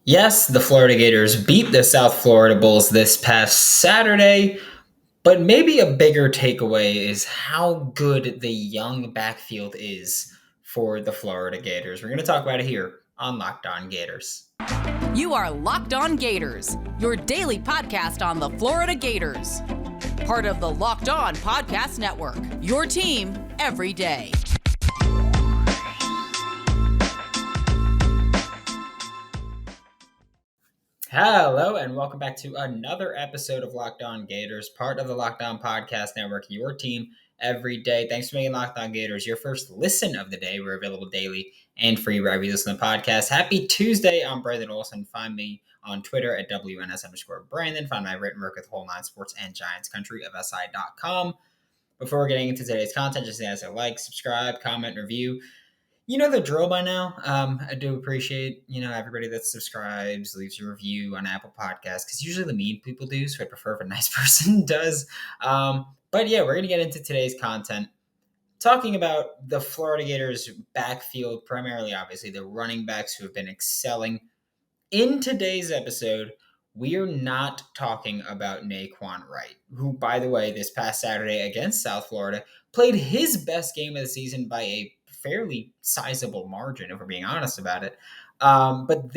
Yes, the Florida Gators beat the South Florida Bulls this past Saturday, but maybe a bigger takeaway is how good the young backfield is for the Florida Gators. We're going to talk about it here on Locked On Gators. You are Locked On Gators, your daily podcast on the Florida Gators. Part of the Locked On Podcast Network, your team every day. Hello, and welcome back to another episode of Locked On Gators, part of the Locked On Podcast Network, your team every day. Thanks for making Locked On Gators your first listen of the day. We're available daily and free wherever you listen to the podcast. Happy Tuesday. I'm Brandon Olson. Find me on Twitter at WNS_Brandon. Find my written work at Whole Nine Sports and Giants Country of SI.com. Before getting into today's content, just ask a like, subscribe, comment, review. You know the drill by now. I do appreciate, everybody that subscribes, leaves a review on Apple Podcasts, because usually the mean people do, so I prefer if a nice person does. But yeah, we're going to get into today's content, talking about the Florida Gators backfield, primarily, obviously, the running backs who have been excelling. In today's episode, we are not talking about Naquan Wright, who, by the way, this past Saturday against South Florida, played his best game of the season by a fairly sizable margin, if we're being honest about it. But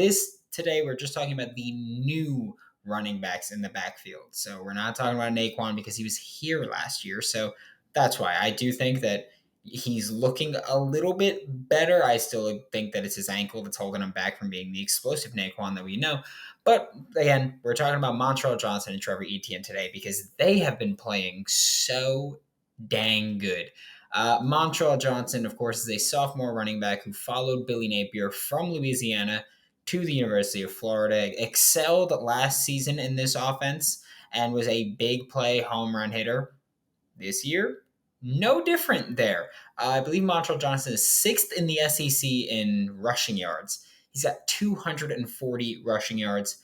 today, we're just talking about the new running backs in the backfield. So we're not talking about Naquan because he was here last year. So that's why I do think that he's looking a little bit better. I still think that it's his ankle that's holding him back from being the explosive Naquan that we know. But again, we're talking about Montrell Johnson and Trevor Etienne today because they have been playing so dang good. Montrell Johnson, of course, is a sophomore running back who followed Billy Napier from Louisiana to the University of Florida, excelled last season in this offense, and was a big play home run hitter. This year, no different there. I believe Montrell Johnson is sixth in the SEC in rushing yards. He's got 240 rushing yards,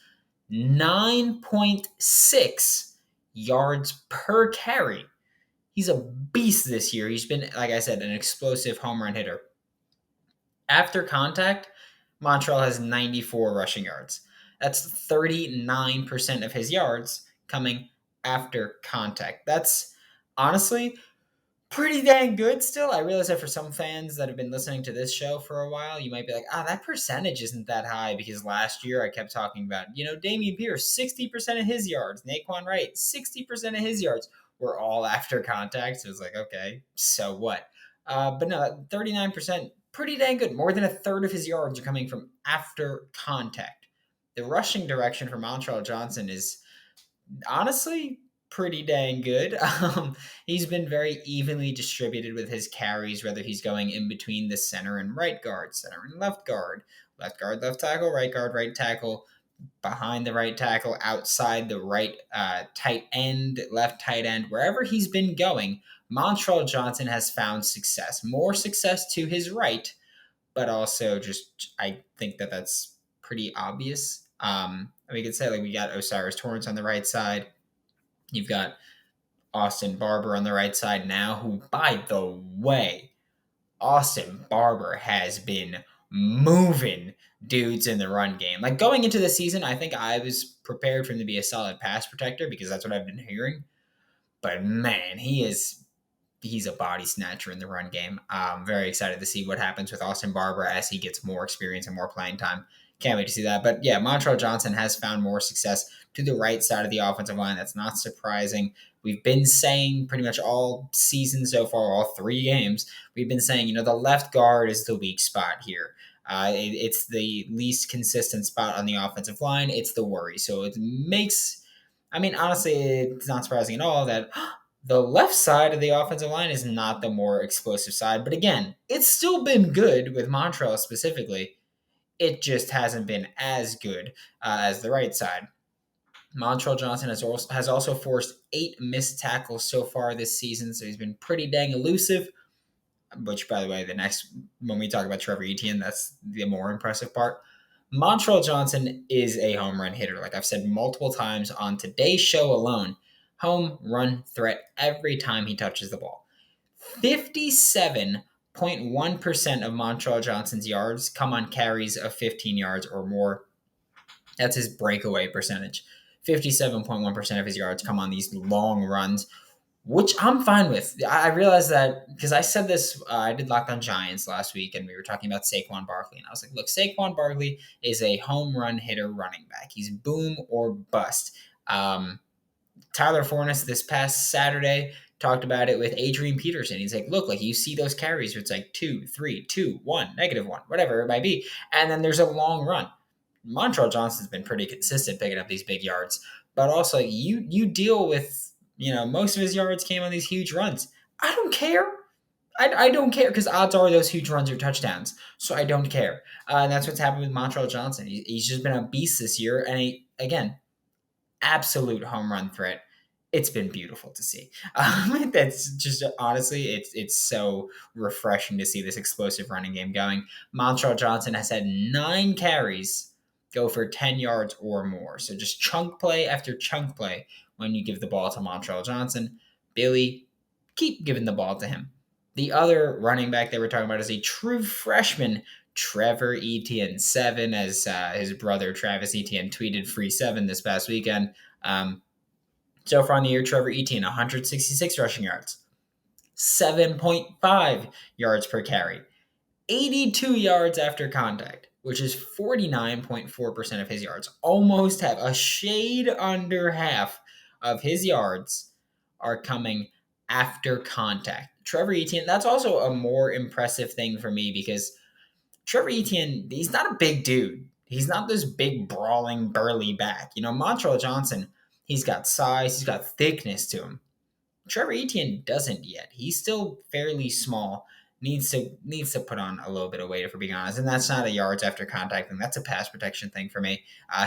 9.6 yards per carry. He's a beast this year. He's been, like I said, an explosive home run hitter. After contact, Montrell has 94 rushing yards. That's 39% of his yards coming after contact. That's honestly pretty dang good still. I realize that for some fans that have been listening to this show for a while, you might be like, that percentage isn't that high because last year I kept talking about, Dameon Pierce, 60% of his yards, Naquan Wright, 60% of his yards were all after contact. So it was like, okay, so what? But no, 39%, pretty dang good. More than a third of his yards are coming from after contact. The rushing direction for Montrell Johnson is honestly pretty dang good. He's been very evenly distributed with his carries, whether he's going in between the center and right guard, center and left guard, left tackle, right tackle, behind the right tackle, outside the right tight end, left tight end, wherever he's been going. Montrell Johnson has found success, more success to his right, but also just I think that that's pretty obvious. We could say like we got Osiris Torrance on the right side. You've got Austin Barber on the right side now, who, by the way, Austin Barber has been moving dudes in the run game. Like going into the season, I think I was prepared for him to be a solid pass protector because that's what I've been hearing. But man, he's a body snatcher in the run game. I'm very excited to see what happens with Austin Barber as he gets more experience and more playing time. Can't wait to see that. But yeah, Montrell Johnson has found more success to the right side of the offensive line. That's not surprising. We've been saying pretty much all season so far, all 3 games, we've been saying, the left guard is the weak spot here. It's the least consistent spot on the offensive line. It's the worry. So it makes, honestly, it's not surprising at all that the left side of the offensive line is not the more explosive side. But again, it's still been good with Montrell specifically. It just hasn't been as good as the right side. Montrell Johnson has also forced 8 missed tackles so far this season, so he's been pretty dang elusive. Which, by the way, when we talk about Trevor Etienne, that's the more impressive part. Montrell Johnson is a home run hitter. Like I've said multiple times on today's show alone, home run threat every time he touches the ball. 57.1% of Montrell Johnson's yards come on carries of 15 yards or more. That's his breakaway percentage. 57.1% of his yards come on these long runs, which I'm fine with. I realized that because I said this, I did Locked on Giants last week, and we were talking about Saquon Barkley, and I was like, look, Saquon Barkley is a home run hitter running back. He's boom or bust. Tyler Fornes this past Saturday talked about it with Adrian Peterson. He's like, look, like you see those carries where it's like 2, 3, 2, 1, -1, whatever it might be. And then there's a long run. Montrell Johnson's been pretty consistent picking up these big yards, but also you deal with, most of his yards came on these huge runs. I don't care. I don't care because odds are those huge runs are touchdowns. So I don't care. And that's what's happened with Montrell Johnson. He's just been a beast this year. And again, absolute home run threat. It's been beautiful to see. That's just honestly, it's so refreshing to see this explosive running game going. Montrell Johnson has had 9 carries go for 10 yards or more. So just chunk play after chunk play when you give the ball to Montrell Johnson. Billy, keep giving the ball to him. The other running back that we're talking about is a true freshman, Trevor Etienne, 7, as his brother Travis Etienne tweeted free 7 this past weekend. So far in the year, Trevor Etienne, 166 rushing yards, 7.5 yards per carry, 82 yards after contact, which is 49.4% of his yards. Almost half, a shade under half of his yards are coming after contact. Trevor Etienne, that's also a more impressive thing for me because Trevor Etienne, he's not a big dude. He's not this big, brawling, burly back. Montreal Johnson, he's got size, he's got thickness to him. Trevor Etienne doesn't yet. He's still fairly small. Needs to put on a little bit of weight, if we're being honest. And that's not a yards after contact thing. That's a pass protection thing for me.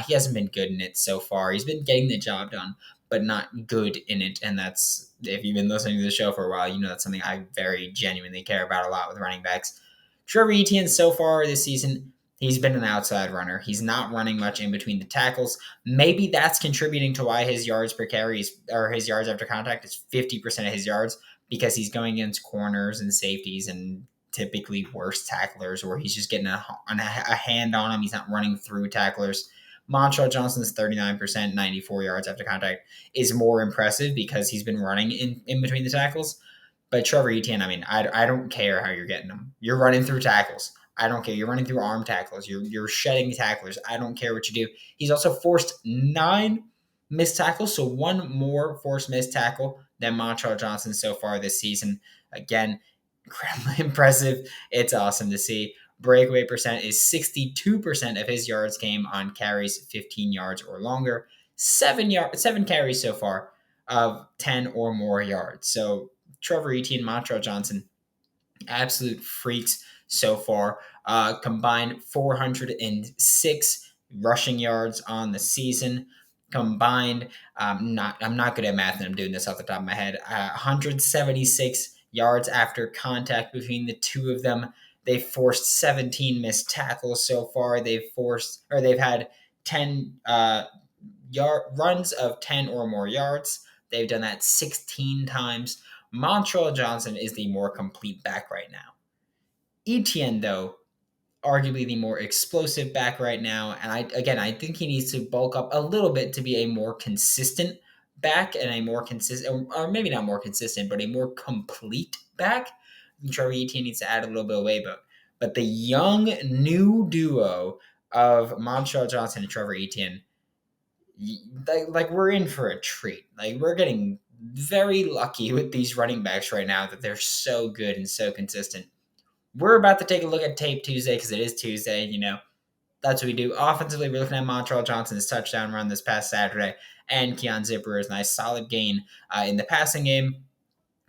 He hasn't been good in it so far. He's been getting the job done, but not good in it. And that's, if you've been listening to the show for a while, that's something I very genuinely care about a lot with running backs. Trevor Etienne so far this season, he's been an outside runner. He's not running much in between the tackles. Maybe that's contributing to why his yards per carry or his yards after contact is 50% of his yards, because he's going against corners and safeties and typically worse tacklers, or he's just getting a hand on him. He's not running through tacklers. Montrell Johnson's 39%, 94 yards after contact is more impressive because he's been running in between the tackles. But Trevor Etienne, I don't care how you're getting him. You're running through tackles. I don't care. You're running through arm tackles. You're shedding tacklers. I don't care what you do. He's also forced 9 missed tackles, so 1 more forced missed tackle than Montrell Johnson so far this season. Again, incredibly impressive. It's awesome to see. Breakaway percent is 62% of his yards came on carries 15 yards or longer. 7 carries so far of 10 or more yards. So Trevor Etienne, Montrell Johnson, absolute freaks so far. Combined 406 rushing yards on the season. Combined, I'm not good at math, and I'm doing this off the top of my head. 176 yards after contact between the two of them. They've forced 17 missed tackles so far. They've had 10 runs of 10 or more yards. They've done that 16 times. Montreal Johnson is the more complete back right now. Etienne, though, arguably the more explosive back right now. And I think he needs to bulk up a little bit to be a more consistent back and a more consistent, or maybe not more consistent, but a more complete back. Trevor Etienne needs to add a little bit of weight, but the young new duo of Montreal Johnson and Trevor Etienne, like we're in for a treat. Like we're getting very lucky with these running backs right now that they're so good and so consistent. We're about to take a look at tape Tuesday because it is Tuesday. That's what we do. Offensively, we're looking at Montreal Johnson's touchdown run this past Saturday and Keon Zipper's nice solid gain in the passing game.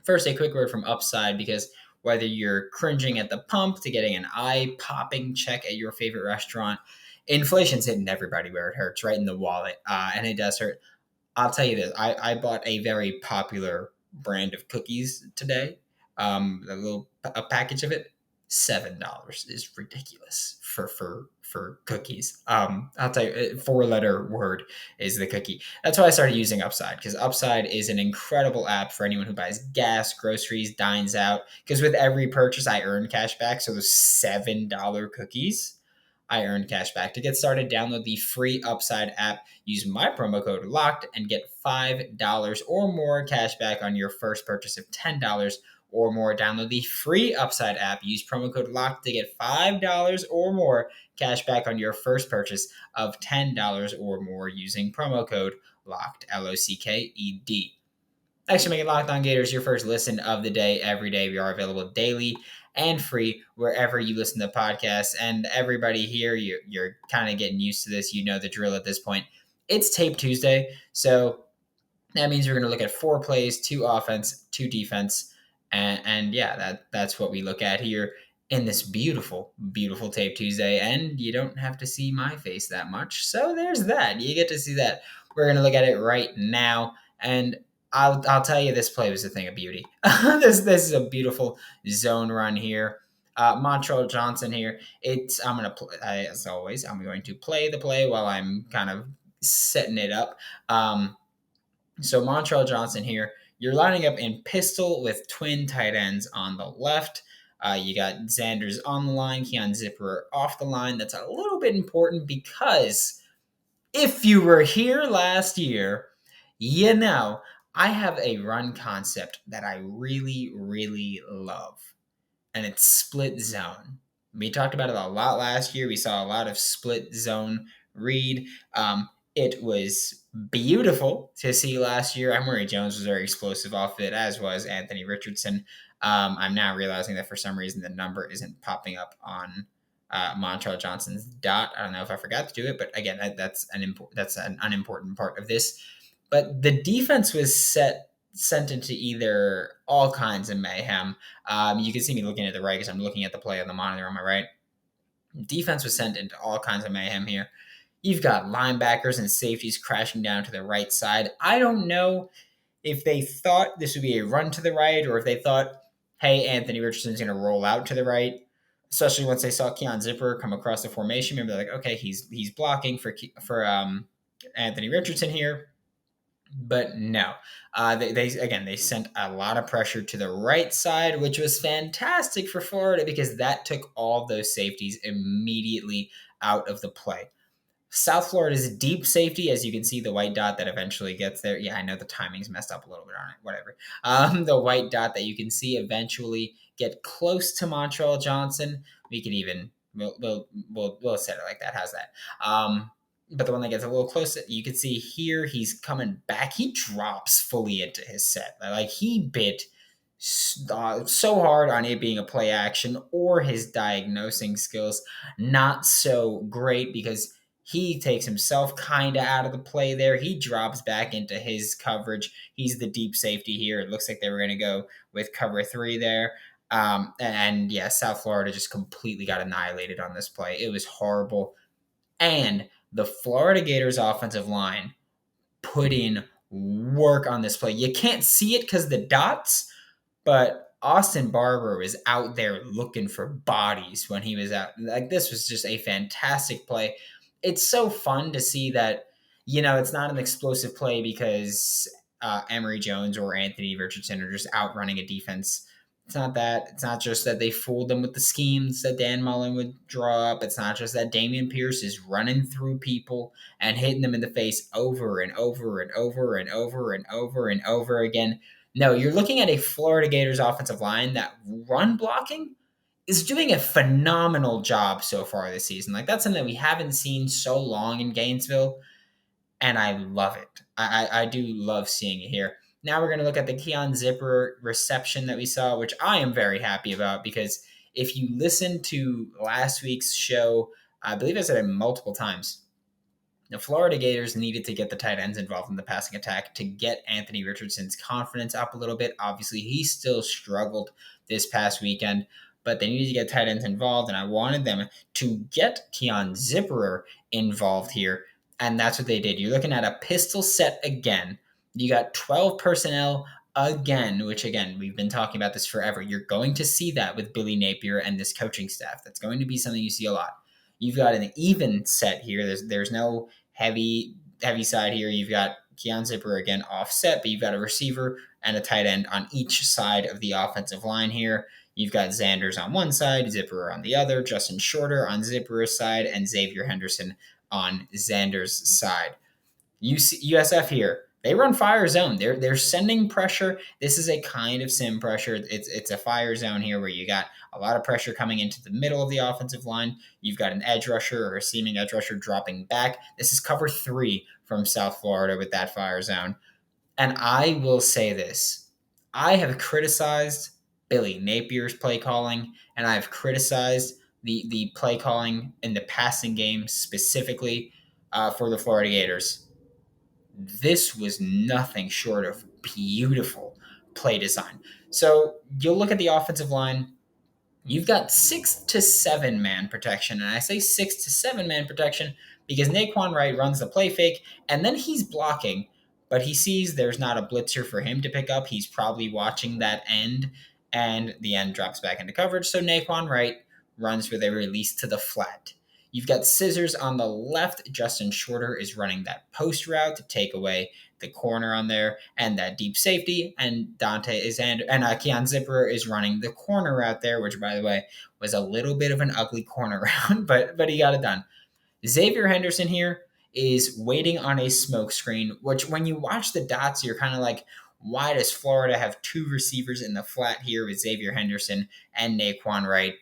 First, a quick word from Upside, because whether you're cringing at the pump to getting an eye-popping check at your favorite restaurant, inflation's hitting everybody where it hurts, right in the wallet, and it does hurt. I'll tell you this. I bought a very popular brand of cookies today, a package of it. $7 is ridiculous for cookies. I'll tell you, 4-letter word is the cookie. That's why I started using Upside, because Upside is an incredible app for anyone who buys gas, groceries, dines out. Because with every purchase, I earn cash back. So those $7 cookies, I earned cash back. To get started, download the free Upside app, use my promo code LOCKED, and get $5 or more cash back on your first purchase of $10 or more. Download the free Upside app, use promo code LOCKED to get $5 or more cash back on your first purchase of $10 or more using promo code LOCKED, LOCKED. Thanks for making Locked On Gators your first listen of the day every day. We are available daily and free wherever you listen to podcasts. And everybody here, you're kind of getting used to this. You know the drill at this point. It's Tape Tuesday. So that means we're going to look at 4 plays, 2 offense, 2 defense. And yeah, that's what we look at here in this beautiful, beautiful Tape Tuesday. And you don't have to see my face that much. So there's that. You get to see that. We're going to look at it right now. And I'll tell you, this play was a thing of beauty. This is a beautiful zone run here. Montrell Johnson here. I'm gonna play, as always. I'm going to play the play while I'm kind of setting it up. So Montrell Johnson here. You're lining up in pistol with twin tight ends on the left. You got Xanders on the line, Keon Zipper off the line. That's a little bit important because if you were here last year, you know I have a run concept that I really, really love, and it's split zone. We talked about it a lot last year. We saw a lot of split zone read. It was beautiful to see last year. Emory Jones was very explosive off it, as was Anthony Richardson. I'm now realizing that for some reason the number isn't popping up on Montrell Johnson's dot. I don't know if I forgot to do it, but again, that's an unimportant part of this. But the defense was sent into either all kinds of mayhem. You can see me looking at the right because I'm looking at the play on the monitor on my right. Defense was sent into all kinds of mayhem here. You've got linebackers and safeties crashing down to the right side. I don't know if they thought this would be a run to the right or if they thought, hey, Anthony Richardson's going to roll out to the right, especially once they saw Keon Zipper come across the formation. Maybe they're like, okay, he's blocking for Anthony Richardson here. But no, they sent a lot of pressure to the right side, which was fantastic for Florida because that took all those safeties immediately out of the play. South Florida's deep safety, as you can see, the white dot that eventually gets there. Yeah, I know the timing's messed up a little bit on it. Whatever. The white dot that you can see eventually get close to Montrell Johnson. We could even we'll set it like that. How's that? But the one that gets a little closer, you can see here he's coming back. He drops fully into his set. Like he bit so hard on it being a play action, or his diagnosing skills not so great because he takes himself kind of out of the play there. He drops back into his coverage. He's the deep safety here. It looks like they were going to go with cover 3 there. And yeah, South Florida just completely got annihilated on this play. It was horrible. And the Florida Gators offensive line put in work on this play. You can't see it because the dots, but Austin Barber was out there looking for bodies when he was out. Like, this was just a fantastic play. It's so fun to see that, it's not an explosive play because Emory Jones or Anthony Richardson are just outrunning a defense. It's not that. It's not just that they fooled them with the schemes that Dan Mullen would draw up. It's not just that Dameon Pierce is running through people and hitting them in the face over and over and over and over and over and over again. No, you're looking at a Florida Gators offensive line that run blocking is doing a phenomenal job so far this season. Like, that's something that we haven't seen so long in Gainesville, and I love it. I do love seeing it here. Now we're going to look at the Keon Zipper reception that we saw, which I am very happy about because if you listen to last week's show, I believe I said it multiple times. The Florida Gators needed to get the tight ends involved in the passing attack to get Anthony Richardson's confidence up a little bit. Obviously, he still struggled this past weekend, but they needed to get tight ends involved, and I wanted them to get Keon Zipper involved here, and that's what they did. You're looking at a pistol set again. You got 12 personnel again, which, again, we've been talking about this forever. You're going to see that with Billy Napier and this coaching staff. That's going to be something you see a lot. You've got an even set here. There's no heavy side here. You've got Keon Zipper again offset, but you've got a receiver and a tight end on each side of the offensive line here. You've got Xanders on one side, Zipperer on the other, Justin Shorter on Zipperer's side, and Xavier Henderson on Xander's side. USF here, they run fire zone. They're sending pressure. This is a kind of sim pressure. It's a fire zone here where you got a lot of pressure coming into the middle of the offensive line. You've got an edge rusher or a seaming edge rusher dropping back. This is cover 3 from South Florida with that fire zone. And I will say this. I have criticized Billy Napier's play calling, and I've criticized the play calling in the passing game specifically for the Florida Gators. This was nothing short of beautiful play design. So you'll look at the offensive line. You've got 6 to 7 man protection. And I say 6 to 7 man protection because Naquan Wright runs the play fake and then he's blocking, but he sees there's not a blitzer for him to pick up. He's probably watching that end and the end drops back into coverage. So Naquan Wright runs with a release to the flat. You've got scissors on the left. Justin Shorter is running that post route to take away the corner on there and that deep safety. And Dante is and Keon Zipperer is running the corner route there, which by the way was a little bit of an ugly corner route, but he got it done. Xavier Henderson here is waiting on a smoke screen, which when you watch the dots, you're kind of like, why does Florida have 2 receivers in the flat here with Xavier Henderson and Naquan Wright?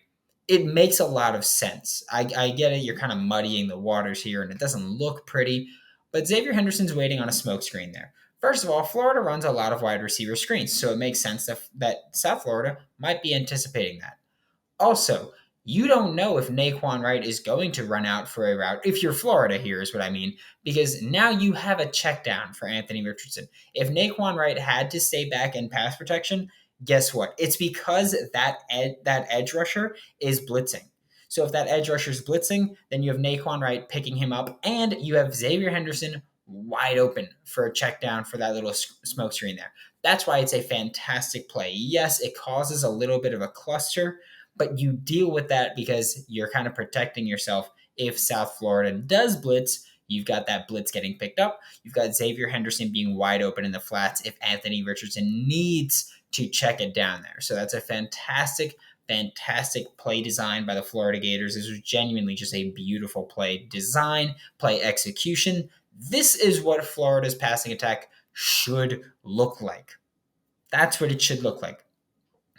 It makes a lot of sense. I get it. You're kind of muddying the waters here, and it doesn't look pretty. But Xavier Henderson's waiting on a smoke screen there. First of all, Florida runs a lot of wide receiver screens, so it makes sense that South Florida might be anticipating that. Also, you don't know if Naquan Wright is going to run out for a route. If you're Florida, here is what I mean. Because now you have a check down for Anthony Richardson. If Naquan Wright had to stay back in pass protection, guess what? It's because that edge rusher is blitzing. So if that edge rusher is blitzing, then you have Naquan Wright picking him up, and you have Xavier Henderson wide open for a check down for that little smoke screen there. That's why it's a fantastic play. Yes, it causes a little bit of a cluster, but you deal with that because you're kind of protecting yourself. If South Florida does blitz, you've got that blitz getting picked up. You've got Xavier Henderson being wide open in the flats if Anthony Richardson needs to check it down there. So that's a fantastic play design by the Florida Gators. This was genuinely just a beautiful play design, play execution. This is what Florida's passing attack should look like. That's what it should look like.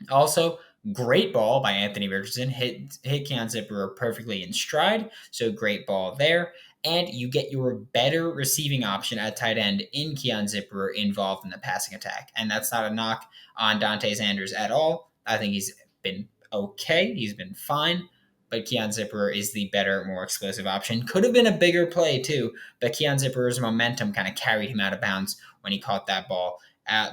Also, great ball by Anthony Richardson. Hit Keon Zipperer perfectly in stride. So great ball there. And you get your better receiving option at tight end in Keon Zipperer involved in the passing attack. And that's not a knock on Dante Xanders at all. I think he's been okay. He's been fine. But Keon Zipperer is the better, more explosive option. Could have been a bigger play too, but Keon Zipperer's momentum kind of carried him out of bounds when he caught that ball.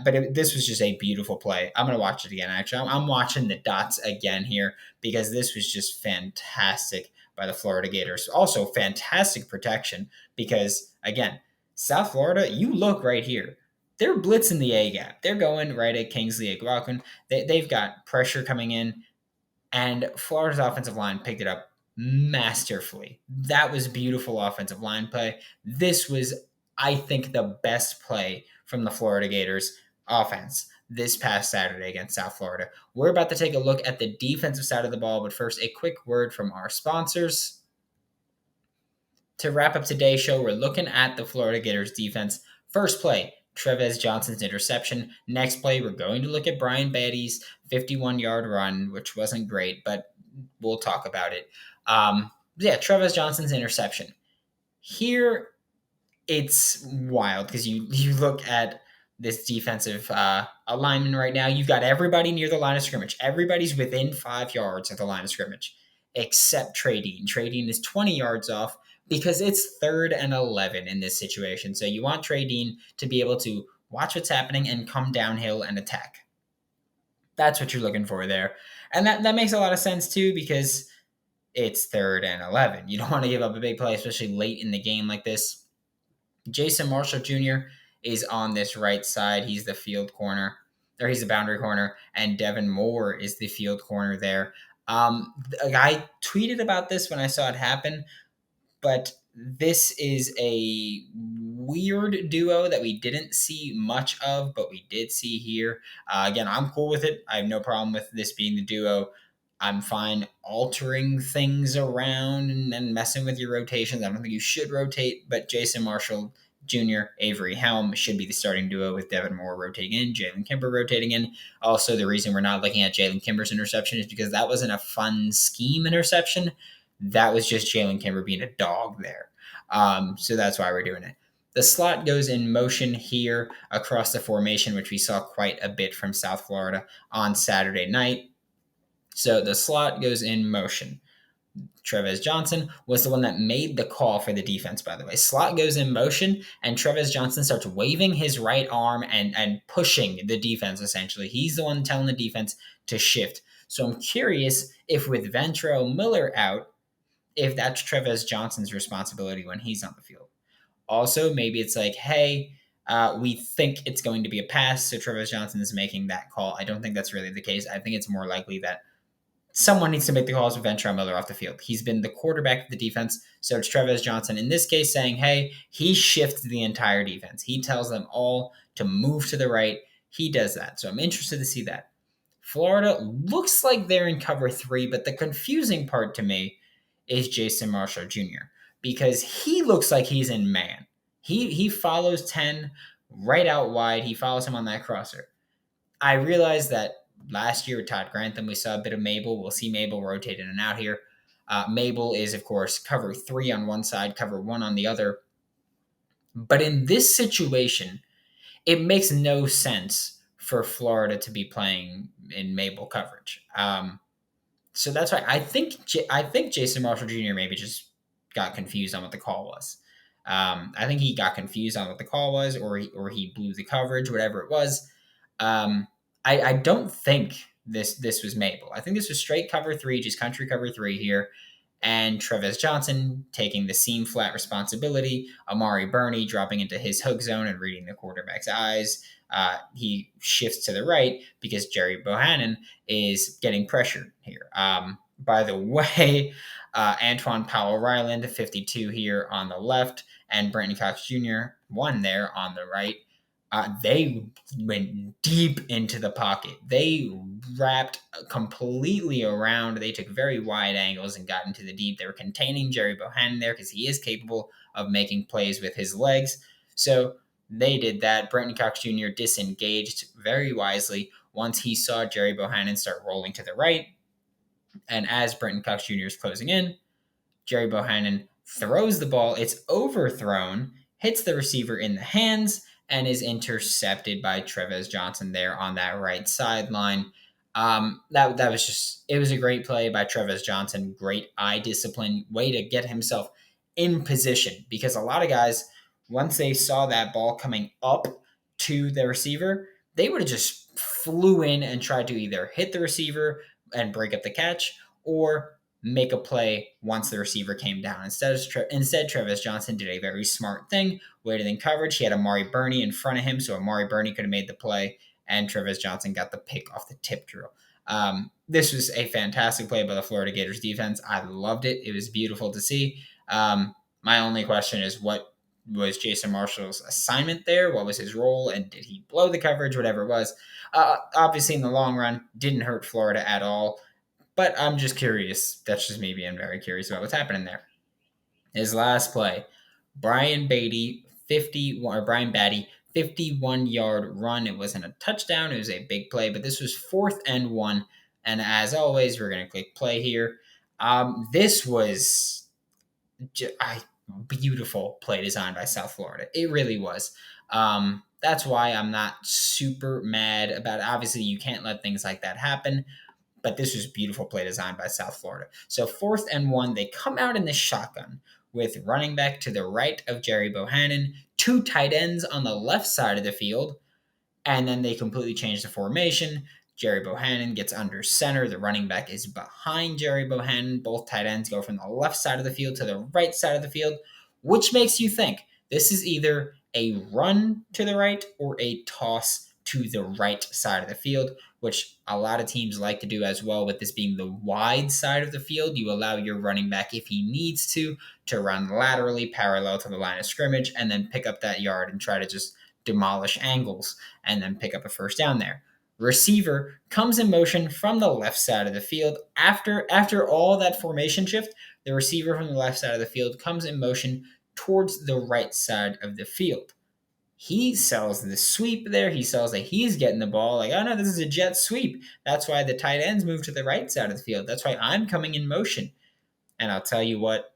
This was just a beautiful play. I'm going to watch it again, actually. I'm watching the dots again here because this was just fantastic by the Florida Gators. Also, fantastic protection because, again, South Florida, you look right here. They're blitzing the A-gap. They're going right at Kingsley Aguakun. They've got pressure coming in, and Florida's offensive line picked it up masterfully. That was beautiful offensive line play. This was, I think, the best play from the Florida Gators offense this past Saturday against South Florida. We're about to take a look at the defensive side of the ball, but first, a quick word from our sponsors. To wrap up today's show, we're looking at the Florida Gators defense. First play, Travis Johnson's interception. Next play, we're going to look at Brian Batty's 51-yard run, which wasn't great, but we'll talk about it. Travis Johnson's interception. Here, it's wild because you look at this defensive alignment right now. You've got everybody near the line of scrimmage. Everybody's within 5 yards of the line of scrimmage, except Trey Dean. Trey Dean is 20 yards off because it's 3rd and 11 in this situation. So you want Trey Dean to be able to watch what's happening and come downhill and attack. That's what you're looking for there. And that makes a lot of sense too because it's 3rd and 11. You don't want to give up a big play, especially late in the game like this. Jason Marshall Jr. is on this right side. He's the field corner, or he's the boundary corner, and Devin Moore is the field corner there. I tweeted about this when I saw it happen, but this is a weird duo that we didn't see much of, but we did see here. Again, I'm cool with it. I have no problem with this being the duo. I'm fine altering things around and messing with your rotations. I don't think you should rotate, but Jason Marshall Jr., Avery Helm should be the starting duo with Devin Moore rotating in, Jalen Kimber rotating in. Also, the reason we're not looking at Jalen Kimber's interception is because that wasn't a fun scheme interception. That was just Jalen Kimber being a dog there. So that's why we're doing it. The slot goes in motion here across the formation, which we saw quite a bit from South Florida on Saturday night. So the slot goes in motion. Travis Johnson was the one that made the call for the defense, by the way. Slot goes in motion, and Travis Johnson starts waving his right arm and pushing the defense, essentially. He's the one telling the defense to shift. So I'm curious if with Ventrell Miller out, if that's Travis Johnson's responsibility when he's on the field. Also, maybe it's like, hey, we think it's going to be a pass, so Travis Johnson is making that call. I don't think that's really the case. I think it's more likely that someone needs to make the calls with Ventrell Miller off the field. He's been the quarterback of the defense, so it's Travis Johnson in this case saying, hey, he shifts the entire defense. He tells them all to move to the right. He does that, so I'm interested to see that. Florida looks like they're in cover 3, but the confusing part to me is Jason Marshall Jr. because he looks like he's in man. He follows 10 right out wide. He follows him on that crosser. I realize that last year with Todd Grantham, we saw a bit of Mabel. We'll see Mabel rotate in and out here. Mabel is, of course, cover 3 on one side, cover 1 on the other. But in this situation, it makes no sense for Florida to be playing in Mabel coverage. So that's why I think Jason Marshall Jr. maybe just got confused on what the call was. I think he got confused on what the call was, or he blew the coverage, whatever it was. I don't think this was Mabel. I think this was straight cover 3, just country cover 3 here. And Travis Johnson taking the seam flat responsibility. Amari Burney dropping into his hook zone and reading the quarterback's eyes. He shifts to the right because Jerry Bohannon is getting pressured here. By the way, Antoine Powell-Ryland, 52 here on the left, and Brandon Cox Jr., 1 there on the right. They went deep into the pocket. They wrapped completely around. They took very wide angles and got into the deep. They were containing Jerry Bohannon there because he is capable of making plays with his legs. So they did that. Brenton Cox Jr. disengaged very wisely once he saw Jerry Bohannon start rolling to the right. And as Brenton Cox Jr. is closing in, Jerry Bohannon throws the ball. It's overthrown, hits the receiver in the hands, and is intercepted by Travis Johnson there on that right sideline. That was just, it was a great play by Travis Johnson. Great eye discipline, way to get himself in position, because a lot of guys, once they saw that ball coming up to the receiver, they would have just flew in and tried to either hit the receiver and break up the catch or make a play once the receiver came down. Instead, Travis Johnson did a very smart thing, waited in coverage. He had Amari Burney in front of him, so Amari Burney could have made the play, and Travis Johnson got the pick off the tip drill. This was a fantastic play by the Florida Gators defense. I loved it. It was beautiful to see. My only question is, what was Jason Marshall's assignment there? What was his role? And did he blow the coverage? Whatever it was. Obviously, in the long run, didn't hurt Florida at all. But I'm just curious. That's just me being very curious about what's happening there. His last play, Brian Batty, 51-yard run. It wasn't a touchdown. It was a big play, but this was 4th and 1. And as always, we're going to click play here. This was a beautiful play design by South Florida. It really was. That's why I'm not super mad about it. Obviously, you can't let things like that happen. But this was beautiful play design by South Florida. So 4th and 1, they come out in the shotgun with running back to the right of Jerry Bohannon, 2 tight ends on the left side of the field, and then they completely change the formation. Jerry Bohannon gets under center. The running back is behind Jerry Bohannon. Both tight ends go from the left side of the field to the right side of the field, which makes you think this is either a run to the right or a toss to the right side of the field. which a lot of teams like to do as well, with this being the wide side of the field. You allow your running back, if he needs to run laterally parallel to the line of scrimmage and then pick up that yard and try to just demolish angles and then pick up a first down there. Receiver comes in motion from the left side of the field. After all that formation shift, the receiver from the left side of the field comes in motion towards the right side of the field. He sells the sweep there. He sells that he's getting the ball. Like, oh no, this is a jet sweep. That's why the tight ends move to the right side of the field. That's why I'm coming in motion. And I'll tell you what,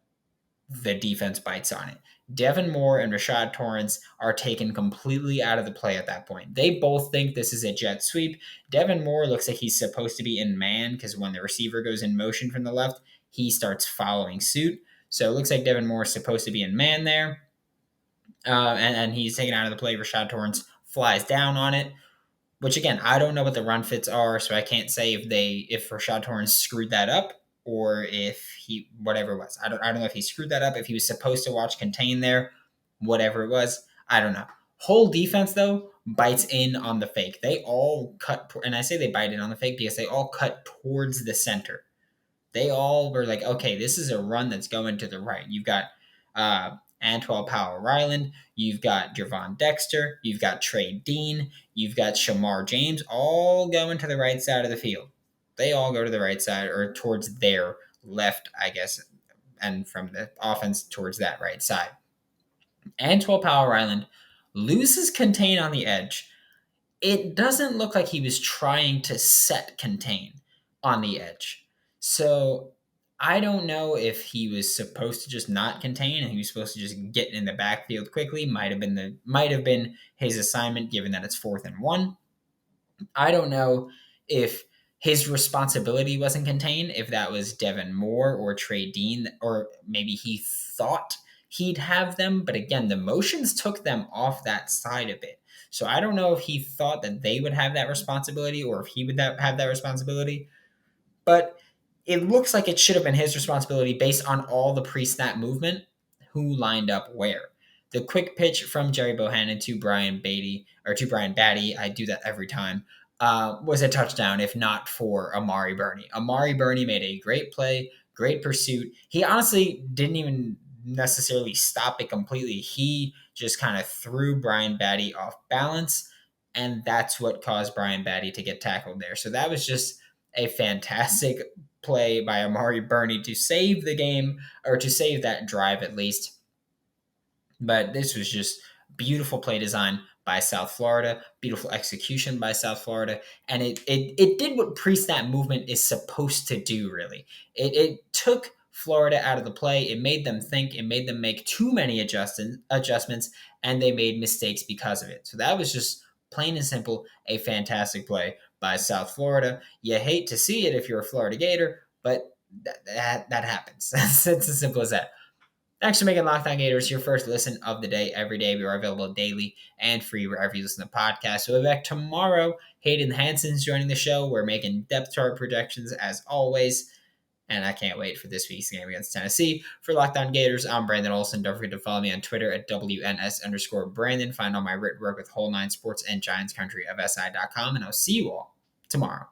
the defense bites on it. Devin Moore and Rashad Torrance are taken completely out of the play at that point. They both think this is a jet sweep. Devin Moore looks like he's supposed to be in man, because when the receiver goes in motion from the left, he starts following suit. So it looks like Devin Moore is supposed to be in man there. And he's taken out of the play. Rashad Torrance flies down on it, which again, I don't know what the run fits are, so I can't say if Rashad Torrance screwed that up, or if he, whatever it was. I don't know if he screwed that up, if he was supposed to watch contain there, whatever it was. I don't know. Whole defense, though, bites in on the fake. They all cut, and I say they bite in on the fake because they all cut towards the center. They all were like, okay, this is a run that's going to the right. You've got Antwell Powell-Ryland, you've got Javon Dexter, you've got Trey Dean, you've got Shamar James, all going to the right side of the field. They all go to the right side, or towards their left, I guess, and from the offense towards that right side. Antwell Powell-Ryland loses contain on the edge. It doesn't look like he was trying to set contain on the edge. So I don't know if he was supposed to just not contain and he was supposed to just get in the backfield quickly. Might have been his assignment, given that it's 4th and 1. I don't know if his responsibility wasn't contained, if that was Devin Moore or Trey Dean, or maybe he thought he'd have them. But again, the motions took them off that side a bit. So I don't know if he thought that they would have that responsibility, or if he would have that responsibility. But it looks like it should have been his responsibility based on all the pre-snap movement, who lined up where. The quick pitch from Jerry Bohannon to Brian Batty, I do that every time, was a touchdown, if not for Amari Burney. Amari Burney made a great play, great pursuit. He honestly didn't even necessarily stop it completely. He just kind of threw Brian Batty off balance, and that's what caused Brian Batty to get tackled there. So that was just a fantastic play by Amari Burney to save the game, or to save that drive at least. But this was just beautiful play design by South Florida, beautiful execution by South Florida, and it did what pre-snap movement is supposed to do, really. It took Florida out of the play. It made them think. It made them make too many adjustments, and they made mistakes because of it. So that was just plain and simple a fantastic play by South Florida. You hate to see it if you're a Florida Gator, but that happens. It's as simple as that. Thanks for making Locked On Gators your first listen of the day every day. We are available daily and free wherever you listen to podcasts. We'll be back tomorrow. Hayden Hanson's joining the show. We're making depth chart projections as always. And I can't wait for this week's game against Tennessee. For Locked On Gators, I'm Brandon Olson. Don't forget to follow me on Twitter at WNS_Brandon. Find all my written work with Whole 9 Sports and Giants Country of SI.com. And I'll see you all tomorrow.